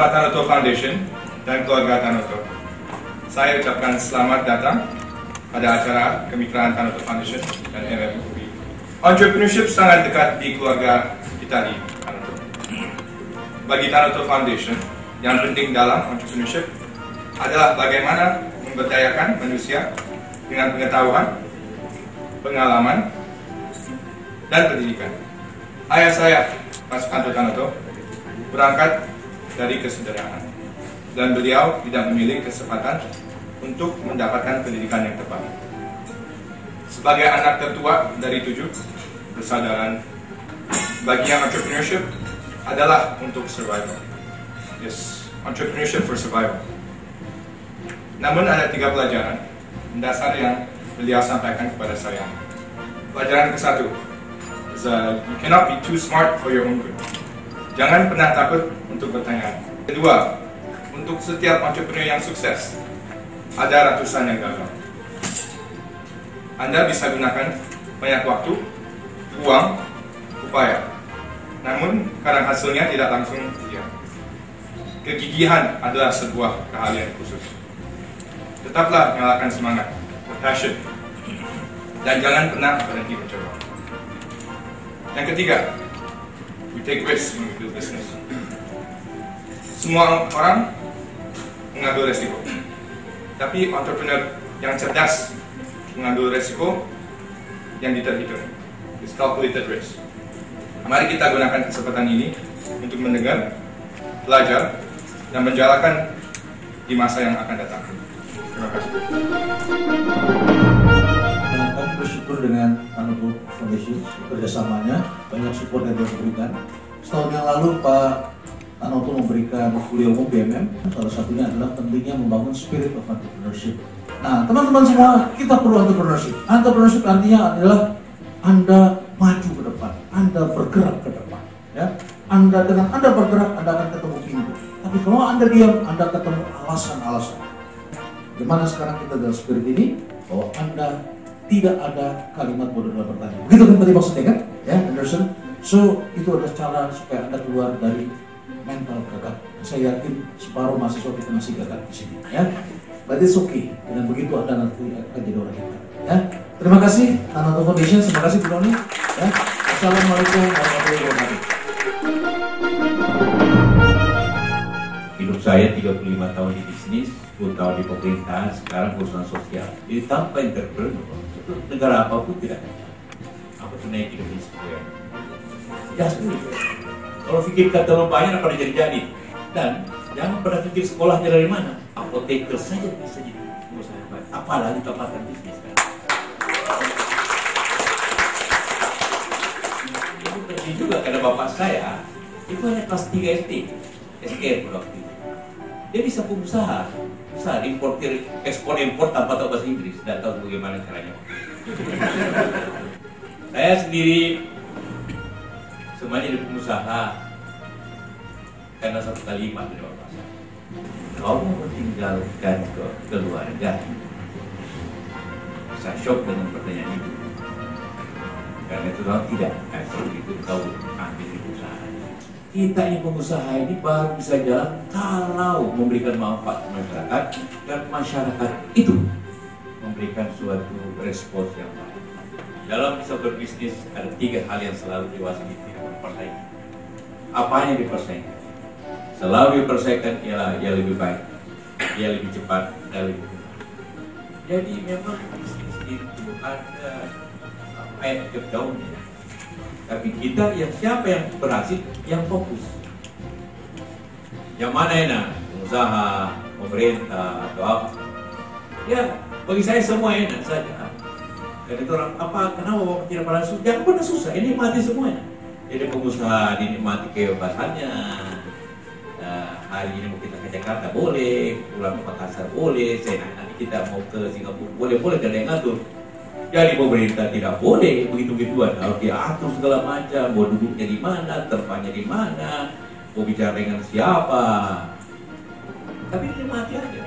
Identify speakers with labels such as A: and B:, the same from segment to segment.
A: nama Tanoto Foundation dan keluarga Tanoto, saya ucapkan selamat datang pada acara kemitraan Tanoto Foundation dan MFUB. Entrepreneurship sangat dekat di keluarga kita di Tanoto. Bagi Tanoto Foundation, yang penting dalam entrepreneurship adalah bagaimana memberdayakan manusia dengan pengetahuan, pengalaman, dan pendidikan. Ayah saya, Pak Sukanto Tanoto, berangkat dari kesederhanaan, dan beliau tidak memilih kesempatan untuk mendapatkan pendidikan yang tepat. Sebagai anak tertua dari 7 bersaudara, bagi yang entrepreneurship adalah untuk survival. Yes, entrepreneurship for survival. Namun ada 3 pelajaran mendasar yang beliau sampaikan kepada saya. Pelajaran ke-1, you cannot be too smart for your own good. Jangan pernah takut untuk bertanya. Kedua, untuk setiap entrepreneur yang sukses, ada ratusan yang gagal. Anda bisa gunakan banyak waktu, uang, upaya. Namun, kadang hasilnya tidak langsung dia. Kegigihan adalah sebuah keahlian khusus. Tetaplah nyalakan semangat, passion, dan jangan pernah berhenti mencoba. Yang ketiga, we take risks when we do business. Semua orang mengambil resiko, tapi entrepreneur yang cerdas mengambil resiko yang terhitung. It's calculated risk. Mari kita gunakan kesempatan ini untuk mendengar, belajar, dan menjalankan di masa yang akan datang. Terima kasih.
B: Kami bersyukur dengan Tanoto Foundation kerjasamanya, banyak support yang diberikan. Setahun yang lalu Pak Tanoto memberikan kuliah umum BMM, salah satunya adalah pentingnya membangun spirit of entrepreneurship. Nah, teman-teman semua, kita perlu entrepreneurship. Entrepreneurship artinya adalah Anda maju ke depan, Anda bergerak ke depan. Ya, dengan Anda bergerak, Anda akan ketemu pintu. Tapi kalau Anda diam, Anda ketemu alasan-alasan. Gimana sekarang kita dalam spirit ini, bahwa Anda tidak ada kalimat bodoh dalam bertanya. Begitu kan tadi maksudnya kan? Ya, Anderson. So, itu adalah cara supaya Anda keluar dari mental gagal. Saya yakin separuh mahasiswa kita masih gagal di sini. Ya, but it's okay. Dengan begitu Anda nanti akan jadi orang hebat. Ya, terima kasih Tanoto Foundation. Terima kasih Bu Noni. Ya, assalamualaikum warahmatullahi wabarakatuh.
C: Hidup saya 35 tahun di bisnis, 10 tahun di pemerintahan, sekarang urusan sosial. Jadi tanpa entrepreneur, negara apapun tidak ada. Apa tuh naik hidup ini semua? Ya sulit. Kalau pikirkan terlalu banyak apa jadi. Dan jangan pernah pikir sekolahnya dari mana. Apoteker saja bisa jadi pengusaha hebat. Apalagi tempatan bisnis kan. Itu penting juga karena bapak saya itu hanya kelas 3 SD, SKM waktu itu. Dia bisa pengusaha, bisa importir, ekspor impor tanpa tahu bahasa Inggris, tidak tahu bagaimana caranya. Saya sendiri semuanya jadi pengusaha karena satu kalimat dari bapak saya. Kau mau meninggalkan keluarga? Saya shock dengan pertanyaan itu. Karena itu kalau tidak, kalau itu kau ambil usaha. Kita yang pengusaha ini baru bisa jalan kalau memberikan manfaat ke masyarakat dan masyarakat itu memberikan suatu respons yang baik. Dalam bisa berbisnis ada 3 hal yang selalu diwaspadai tidak dipersaingkan. Apa yang dipersaingkan? Selalu dipersaingkan ialah dia lebih baik, dia lebih cepat, dan lebih murah. Jadi memang bisnis itu ada ayat daunnya. Tapi kita yang siapa yang berhasil, yang fokus. Yang mana enak? Pengusaha, pemerintah, atau apa? Ya, bagi saya semua enak saja. Karena itu orang, kenapa bapak tidak pernah susah? Jangan pernah susah, ini nikmati semuanya. Jadi pengusaha dinikmati kebebasannya. Hari ini mau kita ke Jakarta boleh, pulang ke Makassar boleh, nanti kita mau ke Singapura boleh, tidak ada yang ngatur. Jadi pemerintah tidak boleh begitu-gituan, harus diatur segala macam, mau duduknya di mana, tempatnya di mana, mau bicara dengan siapa. Tapi nikmati aja.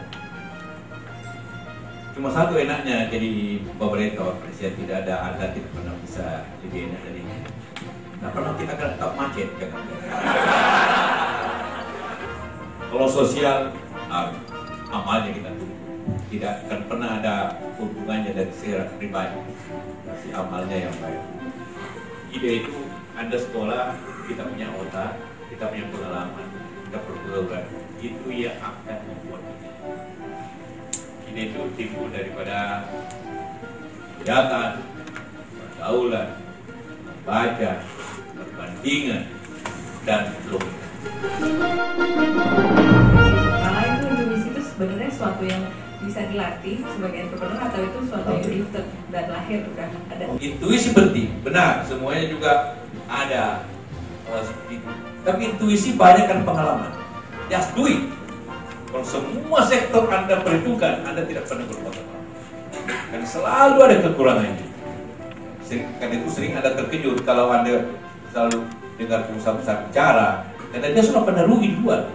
C: Cuma satu enaknya jadi pemerintah, presiden tidak ada, Anda tidak pernah bisa lebih enak dari ini. Tidak pernah kita akan tetap macet, jangan. Kalau sosial, amalnya kita tunggu. Tidak akan pernah ada hubungannya dari secara pribadi, tapi amalnya yang baik. Ide itu Anda sekolah, kita punya otak, kita punya pengalaman, kita pergaulan. Itu yang akan membuat kita. Ide itu timbul daripada kegiatan, pergaulan, membaca, perbandingan, dan logika.
D: Karena itu intuisi itu sebenarnya sesuatu yang bisa dilatih sebagai entrepreneur atau itu sesuatu yang gifted dan lahir udah ada.
C: Intuisi penting, benar, semuanya juga ada. Tapi intuisi banyak kan pengalaman. Just do it. Kalau semua sektor Anda perhitungkan, Anda tidak pernah berbuat apa-apa. Karena selalu ada kekurangannya. Karena itu sering Anda terkejut kalau Anda selalu dengar pengusaha-pengusaha bicara, karena dia sudah pernah rugi duluan,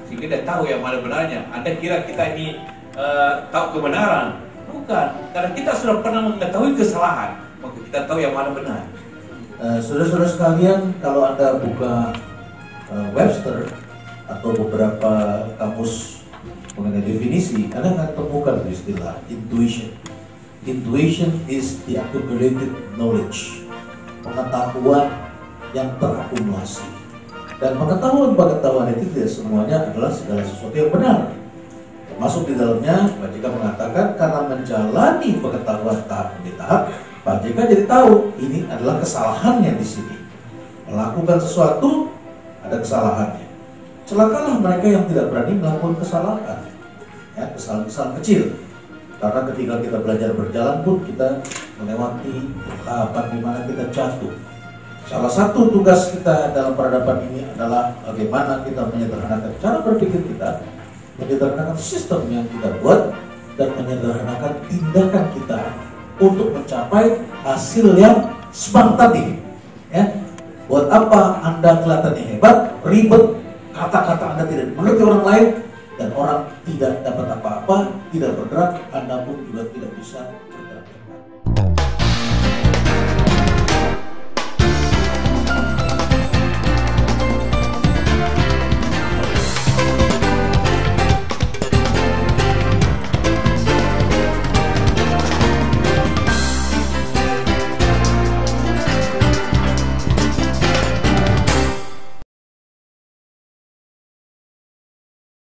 C: sehingga dia tahu yang mana benarnya. Anda kira kita ini tahu kebenaran? Bukan, karena kita sudah pernah mengetahui kesalahan, maka kita tahu yang mana benar.
B: Saudara-saudara sekalian, kalau Anda buka Webster atau beberapa kamus mengenai definisi, Anda akan temukan istilah intuition. Intuition is the accumulated knowledge, pengetahuan yang terakumulasi. Dan pengetahuan itu tidak semuanya adalah segala sesuatu yang benar. Termasuk di dalamnya, Pak JK mengatakan karena menjalani pengetahuan tahap demi tahap, Pak JK jadi tahu ini adalah kesalahannya di sini. Melakukan sesuatu ada kesalahannya. Celakalah mereka yang tidak berani melakukan kesalahan, ya, kesalahan-kesalahan kecil. Karena ketika kita belajar berjalan pun kita melewati tahapan di mana kita jatuh. Salah satu tugas kita dalam peradaban ini adalah bagaimana kita menyederhanakan cara berpikir kita, menyederhanakan sistem yang kita buat, dan menyederhanakan tindakan kita untuk mencapai hasil yang smart tadi. Ya, buat apa Anda kelihatannya hebat, ribet, kata-kata Anda tidak dimengerti orang lain, dan orang tidak dapat apa-apa, tidak bergerak, Anda pun juga tidak bisa